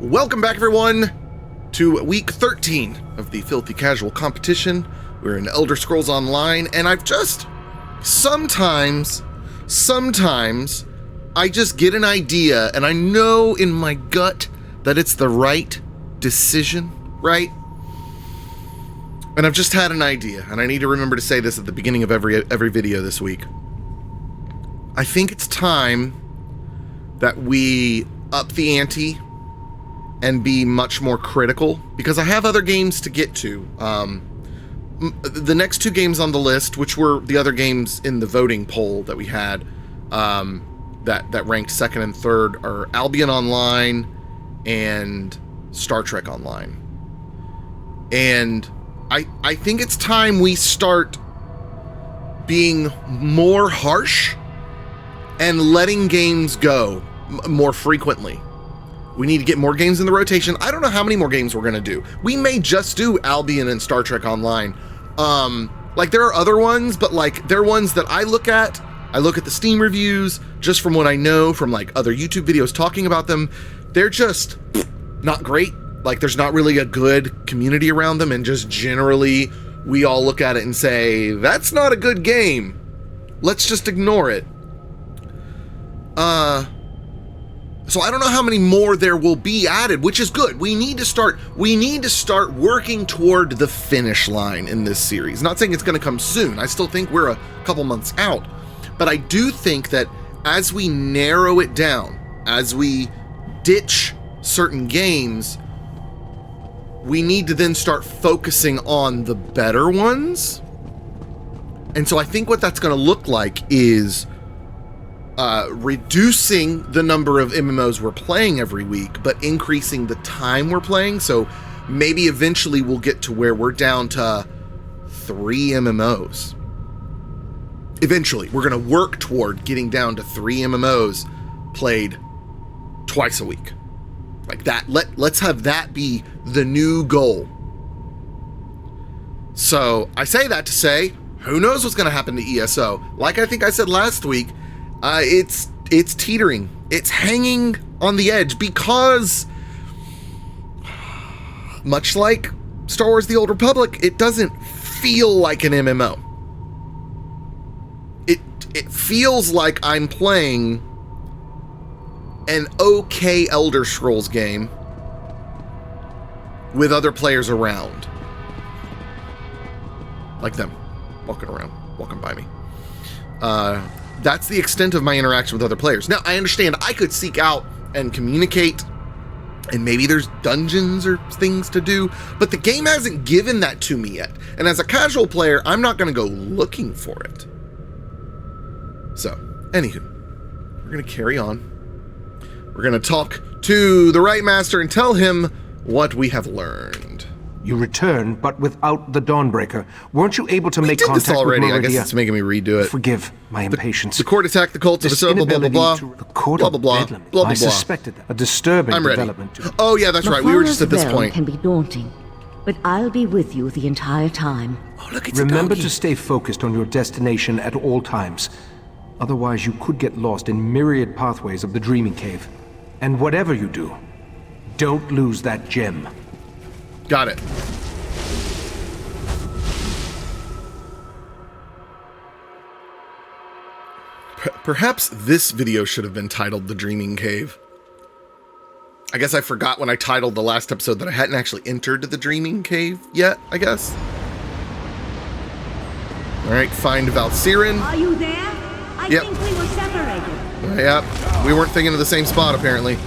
Welcome back, everyone, to week 13 of the Filthy Casual competition. We're in Elder Scrolls Online, and I've just... Sometimes, I just get an idea, and I know in my gut that it's the right decision, right? And I've just had an idea, and I need to remember to say this at the beginning of every video this week. I think it's time that we up the ante and be much more critical, because I have other games to get to. The next two games on the list, which were the other games in the voting poll that we had, that ranked second and third, are Albion Online and Star Trek Online. And I think it's time we start being more harsh and letting games go more frequently. We need to get more games in the rotation. I don't know how many more games we're going to do. We may just do Albion and Star Trek Online. Like, there are other ones, but like, they're ones that I look at the Steam reviews, just from what I know from like other YouTube videos talking about them. They're just not great. Like, there's not really a good community around them, and just generally we all look at it and say, that's not a good game. Let's just ignore it. So I don't know how many more there will be added, which is good. We need to start working toward the finish line in this series. Not saying it's going to come soon. I still think we're a couple months out. But I do think that as we narrow it down, as we ditch certain games, we need to then start focusing on the better ones. And so I think what that's going to look like is reducing the number of MMOs we're playing every week, but increasing the time we're playing. So maybe eventually we'll get to where we're down to 3 MMOs. Eventually, we're going to work toward getting down to 3 MMOs played twice a week. Like that. Let's have that be the new goal. So I say that to say, who knows what's going to happen to ESO? Like I think I said last week, it's teetering. It's hanging on the edge, because much like Star Wars: The Old Republic, it doesn't feel like an MMO. It feels like I'm playing an okay Elder Scrolls game with other players around. Like them, walking by me. That's the extent of my interaction with other players. Now, I understand I could seek out and communicate, and maybe there's dungeons or things to do, but the game hasn't given that to me yet. And as a casual player, I'm not going to go looking for it. So, anywho, we're going to carry on. We're going to talk to the Right Master and tell him what we have learned. You return, but without the Dawnbreaker. Weren't you able to make contact with Meridia? I guess it's making me redo it. Forgive my impatience. The court attacked the cult of the blah, blah, blah, the court of Bedlam. I suspected that. A disturbing development. Oh, yeah, that's right. We were just at this point. Can be daunting, but I'll be with you the entire time. Oh, look, it's Remember to stay focused on your destination at all times. Otherwise, you could get lost in myriad pathways of the Dreaming Cave. And whatever you do, don't lose that gem. Got it. Perhaps this video should have been titled The Dreaming Cave. I guess I forgot when I titled the last episode that I hadn't actually entered the Dreaming Cave yet, I guess. Alright, find Valsirin. Are you there? I think we were separated. Yep, we weren't thinking of the same spot, apparently.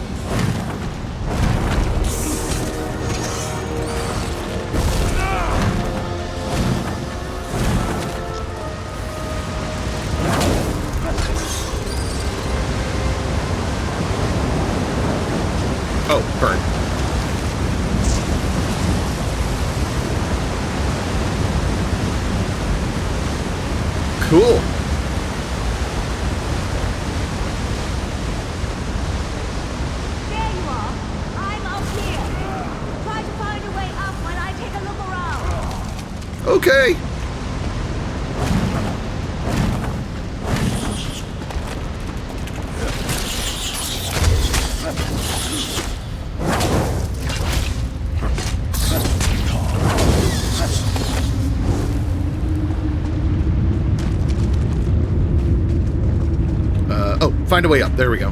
Oh, burn. Cool. There you are. I'm up here. Try to find a way up when I take a look around. Okay. Find a way up. There we go.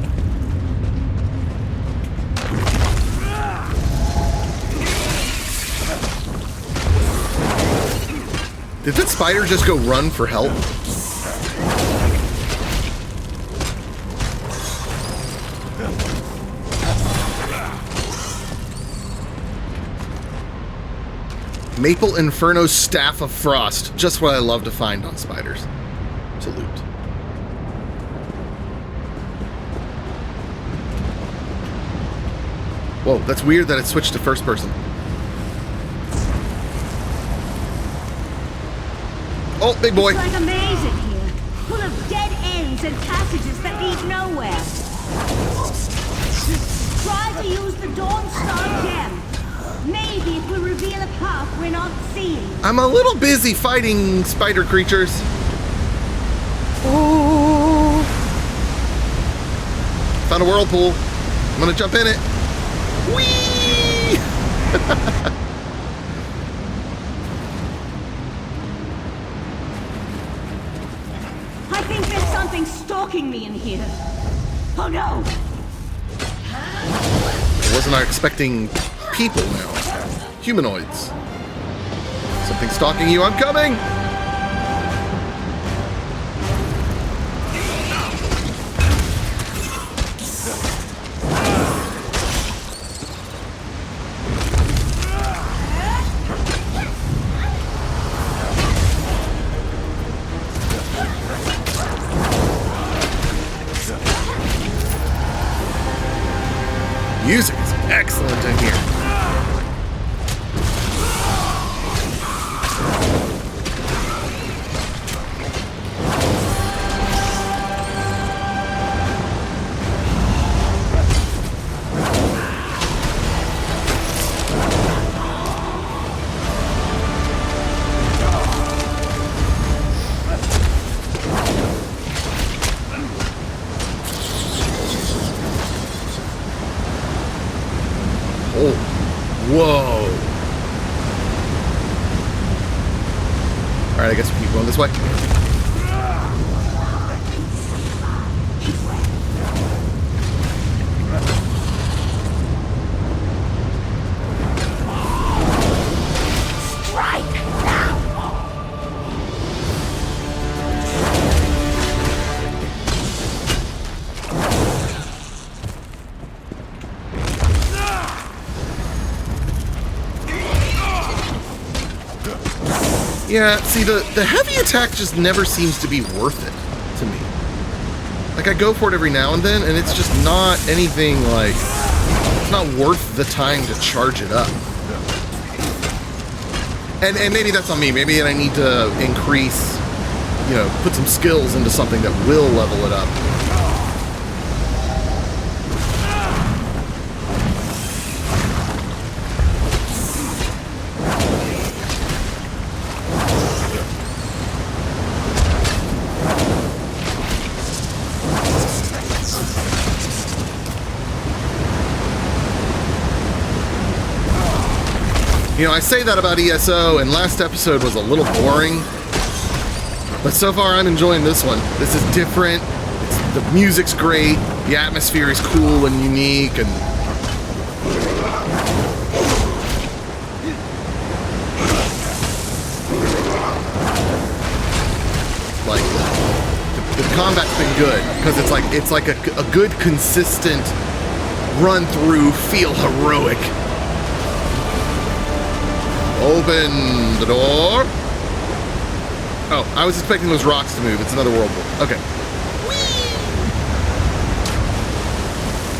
Did that spider just go run for help? Maple Inferno Staff of Frost. Just what I love to find on spiders. To loot. Whoa, that's weird that it switched to first person. Oh, big boy. It's like a maze in here, full of dead ends and passages that lead nowhere. Try to use the Dawn Star Gem. Maybe it will reveal a path we're not seeing. I'm a little busy fighting spider creatures. Oh. Found a whirlpool. I'm gonna jump in it. Whee! I think there's something stalking me in here. Oh no! I wasn't expecting people now. Humanoids. Something stalking you. I'm coming! Music is excellent in here. Whoa. Alright, I guess we keep going this way. Yeah, see, the heavy attack just never seems to be worth it to me. Like, I go for it every now and then, and it's just not anything, like, it's not worth the time to charge it up. And maybe that's on me. Maybe I need to increase, you know, put some skills into something that will level it up. You know, I say that about ESO, and last episode was a little boring, but so far I'm enjoying this one. This is different, the music's great, the atmosphere is cool and unique, and... like, the combat's been good, because it's like a good, consistent run-through, feel heroic. Open the door. Oh, I was expecting those rocks to move. It's another whirlpool. Okay. Whee!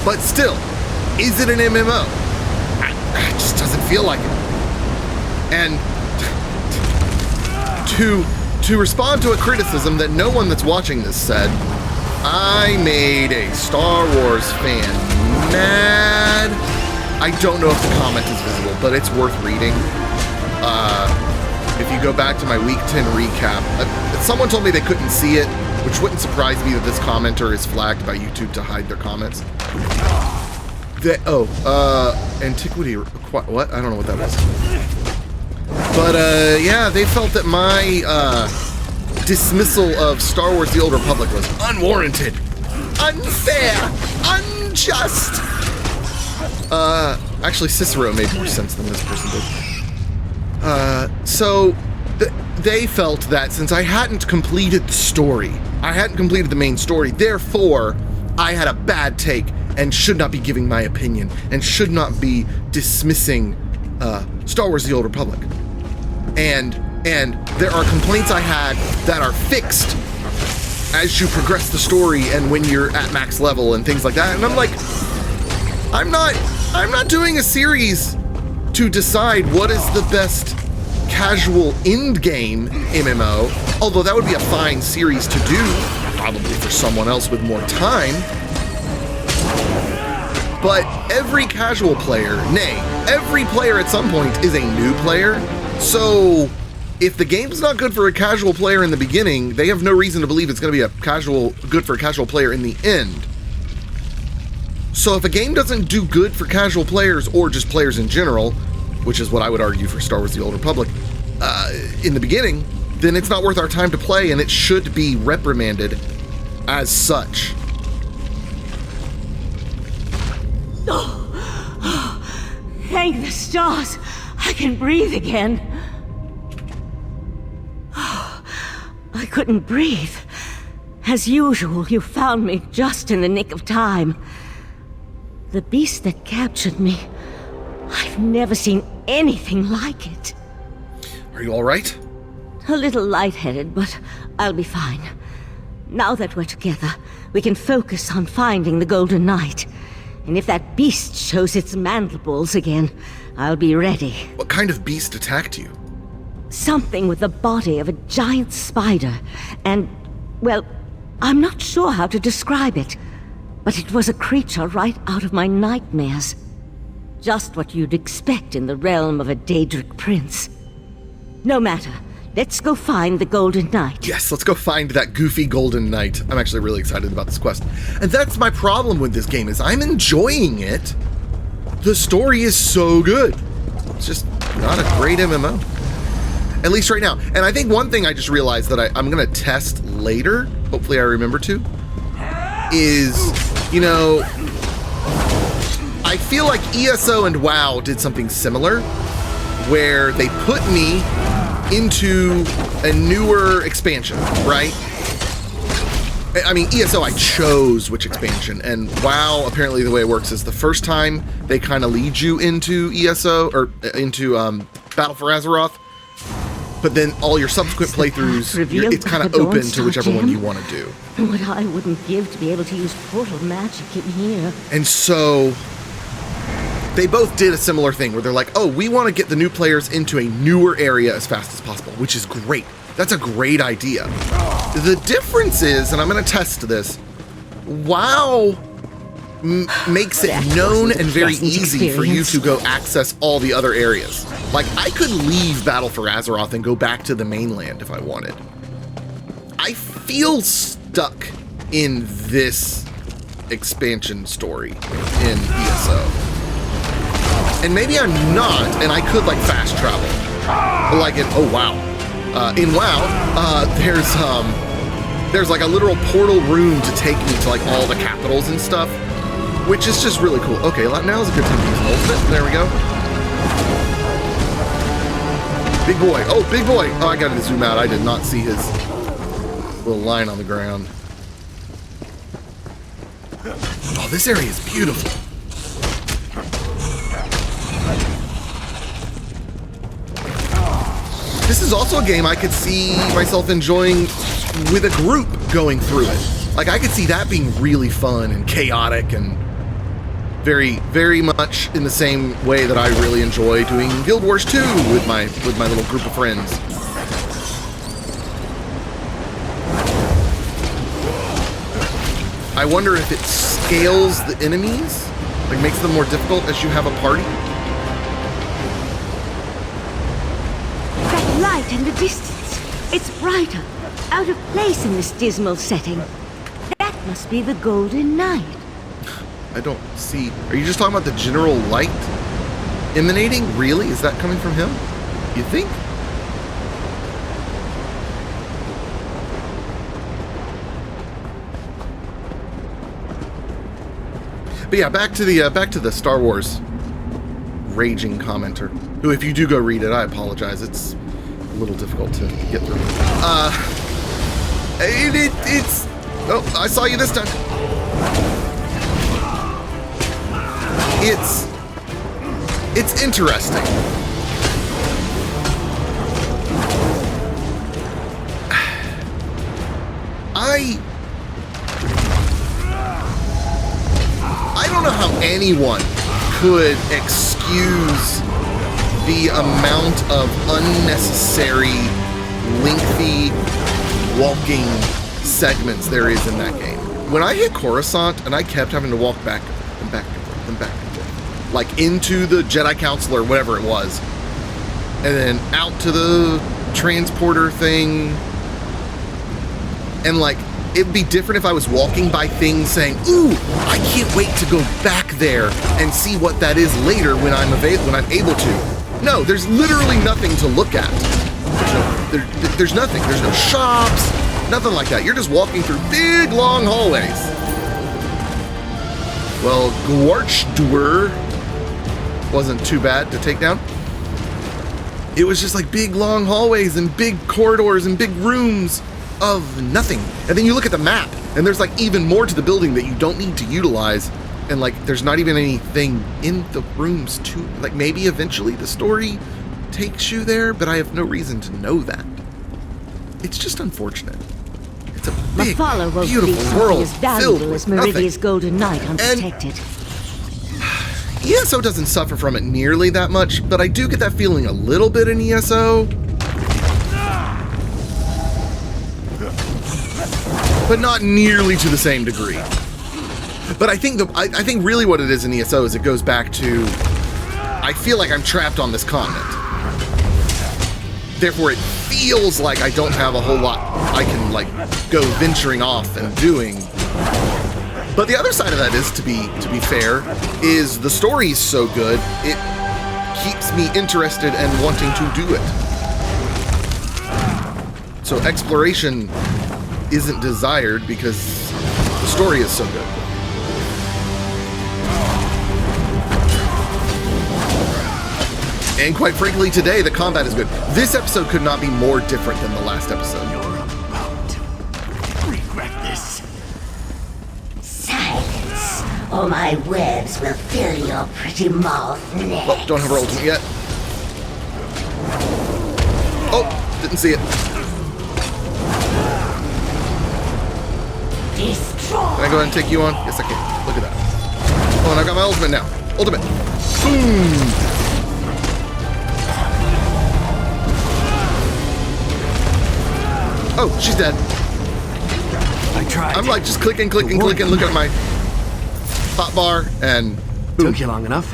But still, is it an MMO? It just doesn't feel like it. And to respond to a criticism that no one that's watching this said, I made a Star Wars fan mad. I don't know if the comment is visible, but it's worth reading. If you go back to my Week 10 recap, someone told me they couldn't see it, which wouldn't surprise me that this commenter is flagged by YouTube to hide their comments. Antiquity, what? I don't know what that was. But, yeah, they felt that my, dismissal of Star Wars The Old Republic was unwarranted. unfair, unjust. Actually, Cicero made more sense than this person did. So they felt that since I hadn't completed the story, I hadn't completed the main story, therefore, I had a bad take and should not be giving my opinion and should not be dismissing Star Wars: The Old Republic. And there are complaints I had that are fixed as you progress the story and when you're at max level and things like that. And I'm like, I'm not doing a series to decide what is the best casual end game MMO, although that would be a fine series to do, probably for someone else with more time. But every casual player, nay, every player at some point is a new player. So if the game's not good for a casual player in the beginning, they have no reason to believe it's going to be good for a casual player in the end. So if a game doesn't do good for casual players or just players in general, which is what I would argue for Star Wars: The Old Republic, in the beginning, then it's not worth our time to play, and it should be reprimanded as such. Thank the stars, I can breathe again. I couldn't breathe. As usual, you found me just in the nick of time. The beast that captured me, I've never seen anything like it. Are you all right? A little lightheaded, but I'll be fine. Now that we're together, we can focus on finding the Golden Knight. And if that beast shows its mandibles again, I'll be ready. What kind of beast attacked you? Something with the body of a giant spider. And, well, I'm not sure how to describe it. But it was a creature right out of my nightmares. Just what you'd expect in the realm of a Daedric prince. No matter. Let's go find the Golden Knight. Yes, let's go find that goofy Golden Knight. I'm actually really excited about this quest. And that's my problem with this game, is I'm enjoying it. The story is so good. It's just not a great MMO. At least right now. And I think one thing I just realized that I'm going to test later, hopefully I remember to, is, you know, I feel like ESO and WoW did something similar, where they put me into a newer expansion, right? I mean, ESO, I chose which expansion, and WoW, apparently the way it works is the first time they kind of lead you into ESO, or into Battle for Azeroth, but then all your subsequent playthroughs, it's kind of open to whichever one you want to do. What I wouldn't give to be able to use portal magic in here. And so they both did a similar thing where they're like, oh, we want to get the new players into a newer area as fast as possible, which is great. That's a great idea. The difference is, and I'm going to test this, WoW makes it known and very easy for you to go access all the other areas. Like, I could leave Battle for Azeroth and go back to the mainland if I wanted. I feel stuck in this expansion story in ESO. And maybe I'm not, and I could, like, fast travel. Like in, oh, wow. In WoW, there's, like, a literal portal room to take me to, like, all the capitals and stuff, which is just really cool. Okay, now's a good time to use an ultimate. There we go. Big boy. Oh, big boy. Oh, I gotta zoom out. I did not see his little line on the ground. Oh, this area is beautiful. This is also a game I could see myself enjoying with a group going through it. Like, I could see that being really fun and chaotic and very, very much in the same way that I really enjoy doing Guild Wars 2 with my little group of friends. I wonder if it scales the enemies, like makes them more difficult as you have a party. That light in the distance. It's brighter, out of place in this dismal setting. That must be the Golden Knight. I don't see. Are you just talking about the general light emanating? Really? Is that coming from him? You think? But yeah, back to the Star Wars raging commenter. Who, if you do go read it, I apologize. It's a little difficult to get through. It's. Oh, I saw you this time. It's interesting. I don't know how anyone could excuse the amount of unnecessary, lengthy walking segments there is in that game. When I hit Coruscant and I kept having to walk back and back and forth and back and forth, like into the Jedi Council or whatever it was, and then out to the transporter thing, and like, it'd be different if I was walking by things saying, ooh, I can't wait to go back there and see what that is later when I'm able to. No, there's literally nothing to look at. There's nothing. There's no shops, nothing like that. You're just walking through big, long hallways. Well, Gwarchdwer wasn't too bad to take down. It was just like big, long hallways and big corridors and big rooms of nothing. And then you look at the map and there's like even more to the building that you don't need to utilize, and like there's not even anything in the rooms to, like, maybe eventually the story takes you there, but I have no reason to know that. It's just unfortunate. It's a big, beautiful world as valuable as Meridia's golden night unprotected. And ESO doesn't suffer from it nearly that much, but I do get that feeling a little bit in ESO. But not nearly to the same degree. But I think I think really what it is in ESO is it goes back to, I feel like I'm trapped on this continent. Therefore, it feels like I don't have a whole lot I can like go venturing off and doing. But the other side of that is, to be fair, is the story's so good it keeps me interested and wanting to do it. So exploration isn't desired because the story is so good. And quite frankly, today the combat is good. This episode could not be more different than the last episode. You're about to regret this. Silence, or my webs will fill your pretty mouth next. Oh, don't have her ultimate yet. Oh, didn't see it. Destroy. Can I go ahead and take you on? Yes, I can. Look at that. Oh, and I got my ultimate now. Ultimate. Boom. Oh, she's dead. I tried. I'm like just clicking, looking at my hotbar, and boom. Took you long enough.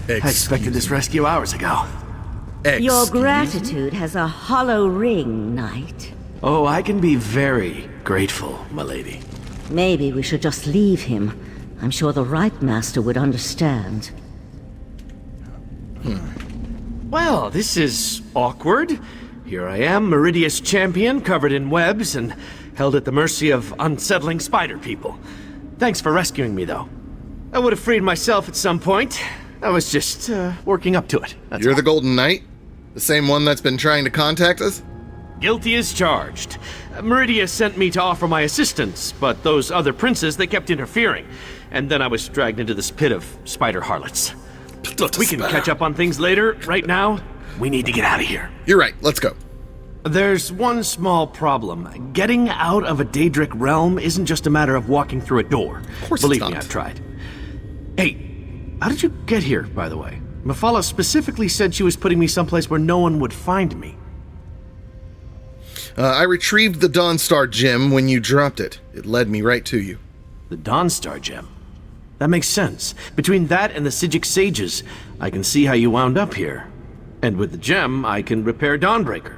I expected this rescue hours ago. Your gratitude has a hollow ring, Knight. Oh, I can be very grateful, my lady. Maybe we should just leave him. I'm sure the right master would understand. Well, this is awkward. Here I am, Meridia's champion, covered in webs and held at the mercy of unsettling spider people. Thanks for rescuing me, though. I would have freed myself at some point. I was just working up to it. You're all. The Golden Knight? The same one that's been trying to contact us? Guilty as charged. Meridia sent me to offer my assistance, but those other princes, they kept interfering. And then I was dragged into this pit of spider harlots. Look, we can catch up on things later. Right now, we need to get out of here. You're right. Let's go. There's one small problem. Getting out of a Daedric realm isn't just a matter of walking through a door. Of course Believe it's me, not. I've tried. Hey, how did you get here, by the way? Mephala specifically said she was putting me someplace where no one would find me. I retrieved the Dawnstar gem when you dropped it. It led me right to you. The Dawnstar gem? That makes sense. Between that and the Psijic sages, I can see how you wound up here. And with the gem, I can repair Dawnbreaker.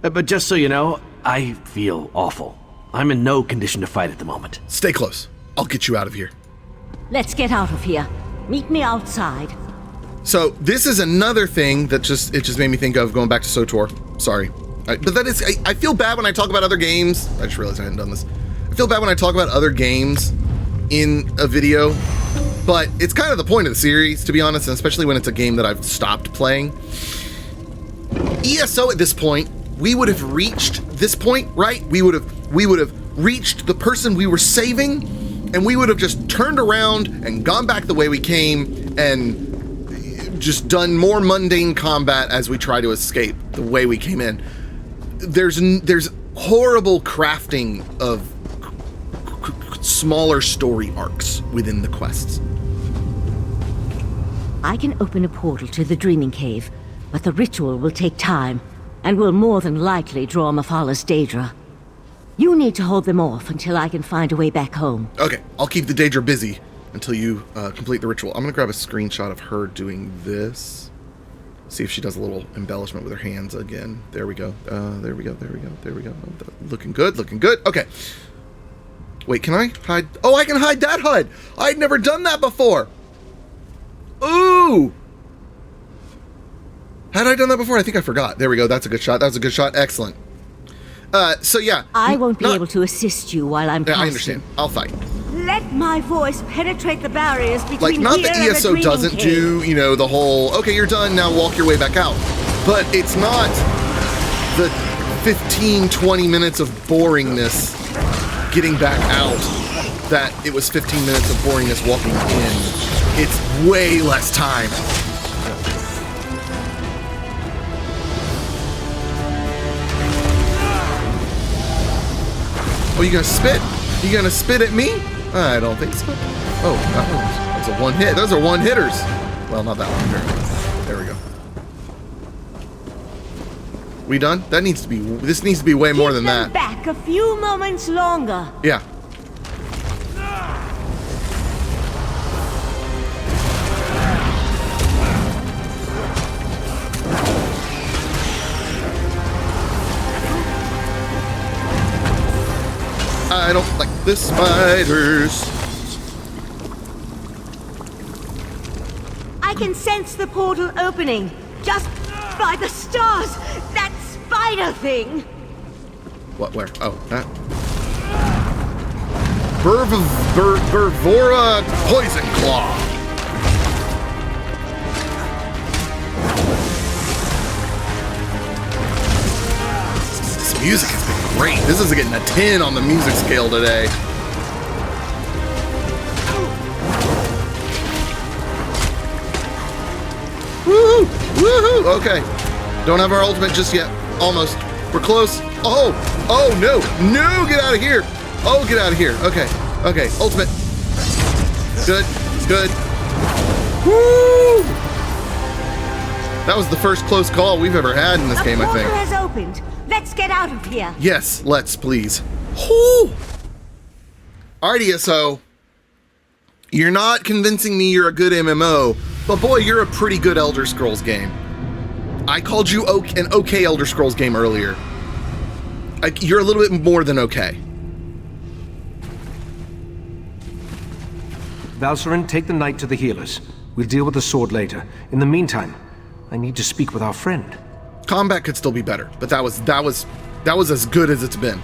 But just so you know, I feel awful. I'm in no condition to fight at the moment. Stay close. I'll get you out of here. Let's get out of here. Meet me outside. So this is another thing that just made me think of going back to SWTOR. Sorry. But that is, I feel bad when I talk about other games. I just realized I hadn't done this. I feel bad when I talk about other games in a video, but it's kind of the point of the series, to be honest, and especially when it's a game that I've stopped playing. ESO at this point, we would have reached this point, right? We would have reached the person we were saving, and we would have just turned around and gone back the way we came and just done more mundane combat as we try to escape the way we came in. There's horrible crafting of smaller story arcs within the quests. I can open a portal to the Dreaming Cave, but the ritual will take time, and will more than likely draw Mafala's Daedra. You need to hold them off until I can find a way back home. Okay, I'll keep the Daedra busy until you complete the ritual. I'm gonna grab a screenshot of her doing this. See if she does a little embellishment with her hands again. There we go. There we go. Looking good, looking good. Okay. Wait, can I hide? Oh, I can hide that HUD! I'd never done that before! Ooh! Had I done that before? I think I forgot. There we go. That's a good shot. That was a good shot. Excellent. So yeah. I won't be able to assist you while I'm casting. I understand. I'll fight. Let my voice penetrate the barriers between Like, not here that and the ESO Dreaming doesn't Cave. do, you know, the whole, okay, you're done, now walk your way back out. But it's not the 15, 20 minutes of boringness getting back out that it was 15 minutes of boringness walking in. It's way less time. Oh, you gonna spit? You gonna spit at me? I don't think so. Oh, that's a one hit. Those are one hitters. Well, not that one. There we go. We done? That needs to be. This needs to be way more than that. Back a few moments longer. Yeah. I don't like the spiders. I can sense the portal opening. Just by the stars. That spider thing. What? Where? Oh, that. Bervora Poison Claw. This music has been great. This is getting a 10 on the music scale today. Woohoo! Woohoo! Okay. Don't have our ultimate just yet. Almost. We're close. Oh! Oh, no! No! Get out of here! Oh, get out of here. Okay. Okay. Ultimate. Good. Good. Woo! That was the first close call we've ever had in this game, I think. The portal has opened. Let's get out of here. Yes, let's, please. Whoo! Alright, ESO. You're not convincing me you're a good MMO, but boy, you're a pretty good Elder Scrolls game. I called you an okay Elder Scrolls game earlier. You're a little bit more than okay. Valcerin, take the knight to the healers. We'll deal with the sword later. In the meantime, I need to speak with our friend. Combat could still be better, but that was as good as it's been.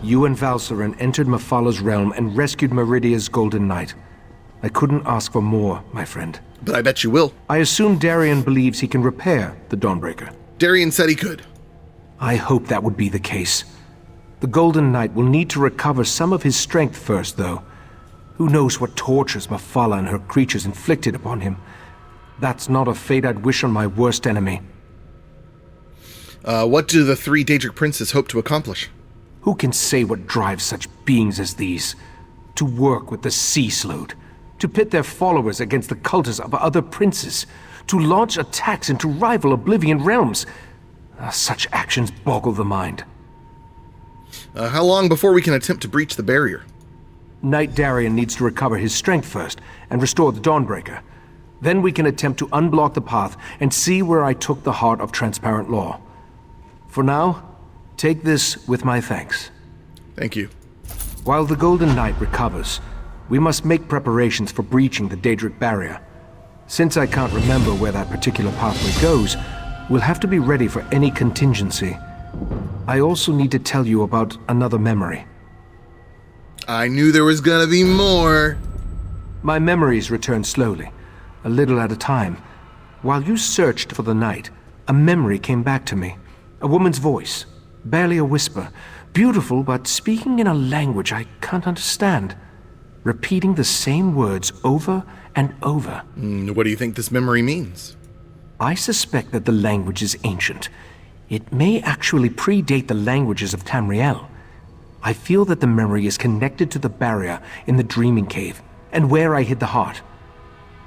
You and Valcerin entered Mafala's realm and rescued Meridia's Golden Knight. I couldn't ask for more, my friend. But I bet you will. I assume Darien believes he can repair the Dawnbreaker. Darien said he could. I hope that would be the case. The Golden Knight will need to recover some of his strength first, though. Who knows what tortures Mafala and her creatures inflicted upon him. That's not a fate I'd wish on my worst enemy. What do the three Daedric princes hope to accomplish? Who can say what drives such beings as these? To work with the Sea Slode, to pit their followers against the cultists of other princes, to launch attacks into rival Oblivion realms. Such actions boggle the mind. How long before we can attempt to breach the barrier? Knight Darien needs to recover his strength first and restore the Dawnbreaker. Then we can attempt to unblock the path and see where I took the heart of transparent law. For now, take this with my thanks. Thank you. While the Golden Knight recovers, we must make preparations for breaching the Daedric barrier. Since I can't remember where that particular pathway goes, we'll have to be ready for any contingency. I also need to tell you about another memory. I knew there was gonna be more. My memories returned slowly, a little at a time. While you searched for the night, a memory came back to me. A woman's voice, barely a whisper, beautiful but speaking in a language I can't understand, repeating the same words over and over. What do you think this memory means? I suspect that the language is ancient. It may actually predate the languages of Tamriel. I feel that the memory is connected to the barrier in the Dreaming Cave, and where I hid the heart.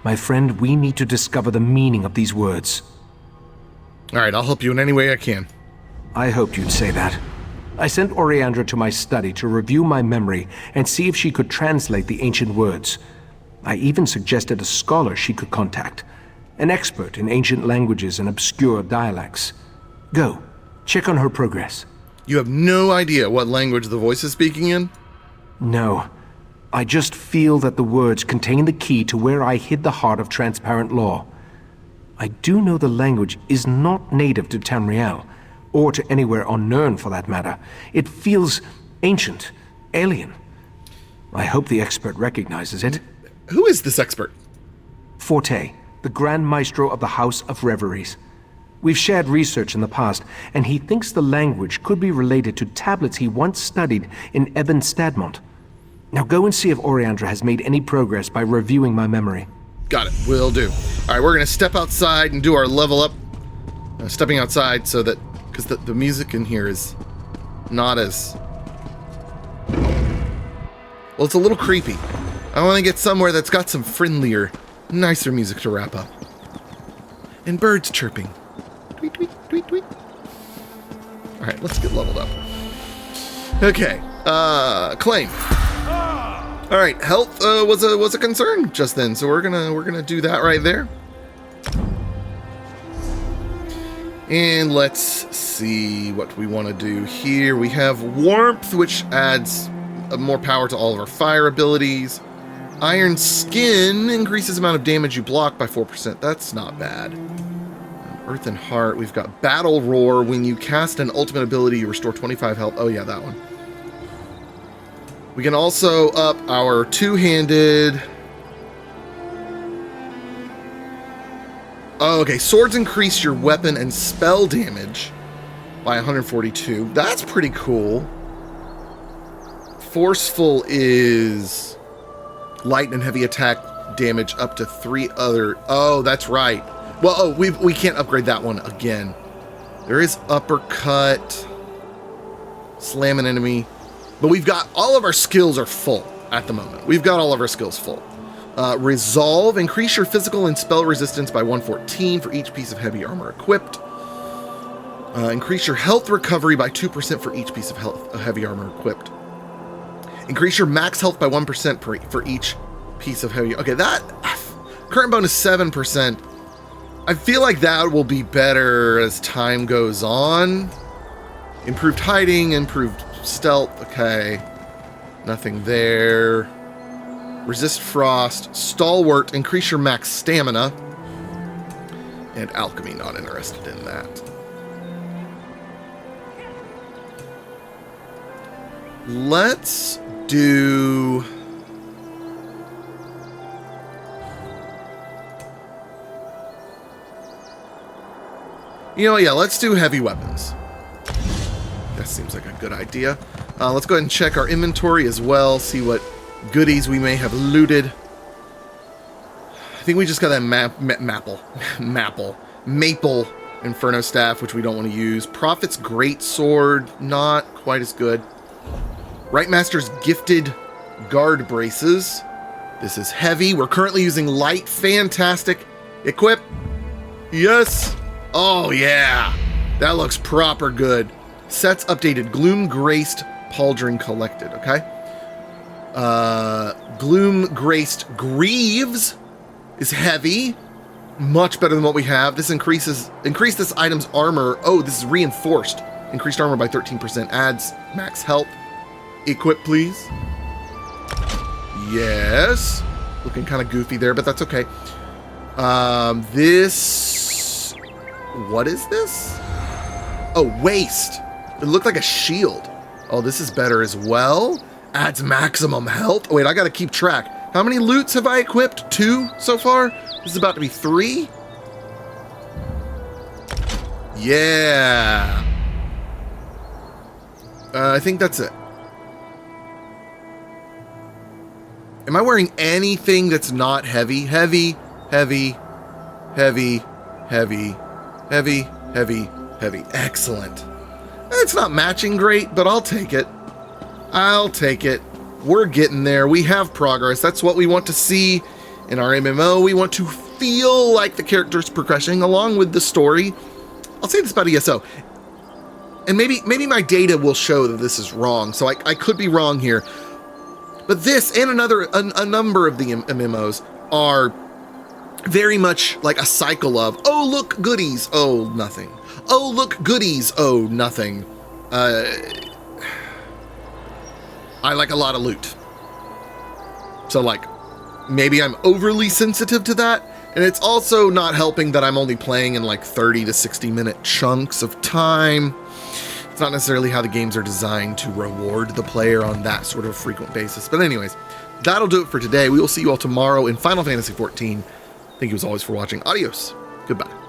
My friend, we need to discover the meaning of these words. All right, I'll help you in any way I can. I hoped you'd say that. I sent Oriandra to my study to review my memory and see if she could translate the ancient words. I even suggested a scholar she could contact, an expert in ancient languages and obscure dialects. Go, check on her progress. You have no idea what language the voice is speaking in? No. I just feel that the words contain the key to where I hid the heart of transparent law. I do know the language is not native to Tamriel, or to anywhere on Nirn for that matter. It feels ancient, alien. I hope the expert recognizes it. Who is this expert? Forte, the Grand Maestro of the House of Reveries. We've shared research in the past, and he thinks the language could be related to tablets he once studied in Ebon Stadmont. Now go and see if Oriandra has made any progress by reviewing my memory. Got it, will do. All right, we're gonna step outside and do our level up. Stepping outside so that, because the music in here is not as... Well, it's a little creepy. I want to get somewhere that's got some friendlier, nicer music to wrap up. And birds chirping. Tweet, tweet, tweet, tweet. All right, let's get leveled up. Okay, claim. All right, health was a concern just then, so we're gonna do that right there. And let's see what we want to do here. We have warmth, which adds more power to all of our fire abilities. Iron Skin increases the amount of damage you block by 4%. That's not bad. Earth and Heart. We've got Battle Roar. When you cast an ultimate ability, you restore 25 health. Oh yeah, that one. We can also up our two-handed... Oh, okay, swords increase your weapon and spell damage by 142. That's pretty cool. Forceful is light and heavy attack damage up to 3 other... Oh, that's right. Well, oh, we can't upgrade that one again. There is uppercut, slam an enemy, but we've got all of our skills are full at the moment. We've got all of our skills full. Resolve, increase your physical and spell resistance by 114 for each piece of heavy armor equipped. Increase your health recovery by 2% for each piece of heavy armor equipped. Increase your max health by 1% for each piece of heavy... Okay, that... Current bonus 7%. I feel like that will be better as time goes on. Improved hiding, improved stealth. Okay. Nothing there. Resist frost. Stalwart, increase your max stamina. And alchemy, not interested in that. Let's do... You know, yeah, let's do heavy weapons. That seems like a good idea. Let's go ahead and check our inventory as well, see what goodies we may have looted. I think we just got that maple Inferno Staff, which we don't want to use. Prophet's Great Sword, not quite as good. Right Master's Gifted Guard Braces. This is heavy. We're currently using light. Fantastic. Equip. Yes. Oh, yeah. That looks proper good. Sets updated. Gloom Graced Pauldron collected, okay? Gloom Graced Greaves is heavy. Much better than what we have. This increase this item's armor. Oh, this is reinforced. Increased armor by 13%. Adds max health. Equip, please. Yes. Looking kind of goofy there, but that's okay. This... What is this? Oh, waist. It looked like a shield. Oh, this is better as well. Adds maximum health. Wait, I gotta keep track. How many loots have I equipped? 2 so far? This is about to be 3? Yeah. I think that's it. Am I wearing anything that's not heavy? Heavy, heavy, heavy, heavy, heavy, heavy, heavy. Excellent. It's not matching great, but I'll take it. I'll take it. We're getting there. We have progress. That's what we want to see in our MMO. We want to feel like the character's progressing along with the story. I'll say this about ESO. And maybe my data will show that this is wrong, so I could be wrong here. But this and a number of the MMOs are very much like a cycle of, oh, look, goodies, oh, nothing. Oh, look, goodies, oh, nothing. I like a lot of loot. So, like, maybe I'm overly sensitive to that, and it's also not helping that I'm only playing in, like, 30 to 60-minute chunks of time. It's not necessarily how the games are designed to reward the player on that sort of frequent basis. But anyways, that'll do it for today. We will see you all tomorrow in Final Fantasy XIV. Thank you as always for watching. Adios. Goodbye.